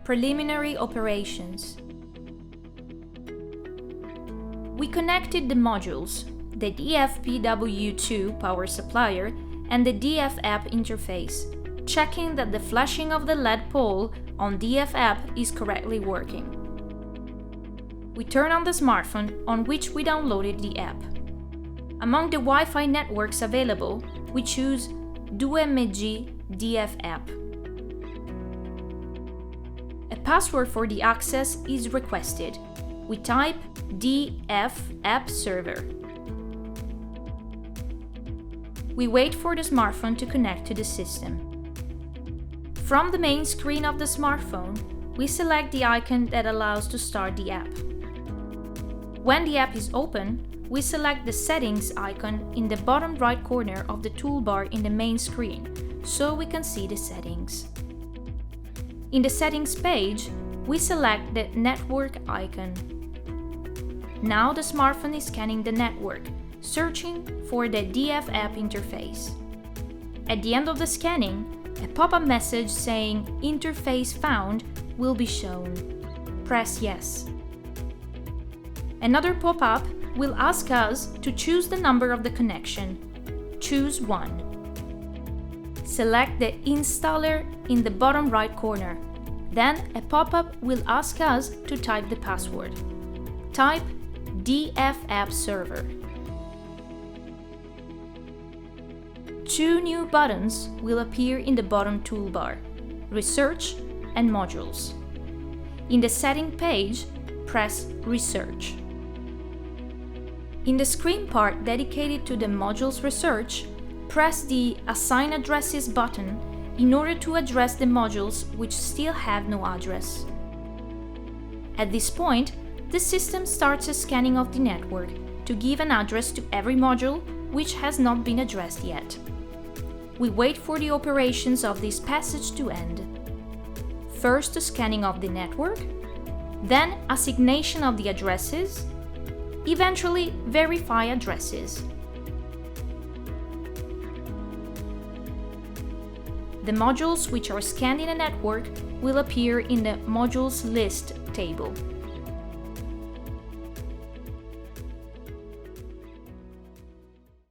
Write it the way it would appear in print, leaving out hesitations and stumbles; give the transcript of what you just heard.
Preliminary operations. We connected the modules, the DFPW2 power supplier and the DF app interface, checking that the flashing of the LED pole on DF app is correctly working. We turn on the smartphone on which we downloaded the app. Among the Wi-Fi networks available, we choose Duemmegi DF app. A password for the access is requested. We type DF app server. We wait for the smartphone to connect to the system. From the main screen of the smartphone, we select the icon that allows to start the app. When the app is open, we select the settings icon in the bottom right corner of the toolbar in the main screen, so we can see the settings. In the settings page, we select the network icon. Now the smartphone is scanning the network, searching for the DF app interface. At the end of the scanning, a pop-up message saying "Interface found" will be shown. Press Yes. Another pop-up will ask us to choose the number of the connection. Choose 1. Select the installer in the bottom right corner. Then a pop-up will ask us to type the password. Type DF app server. 2 new buttons will appear in the bottom toolbar: Research and Modules. In the setting page, press Research. In the screen part dedicated to the modules research, press the Assign Addresses button in order to address the modules which still have no address. At this point, the system starts a scanning of the network to give an address to every module which has not been addressed yet. We wait for the operations of this passage to end. First the scanning of the network, then assignation of the addresses, eventually verify addresses. The modules which are scanned in a network will appear in the Modules List table.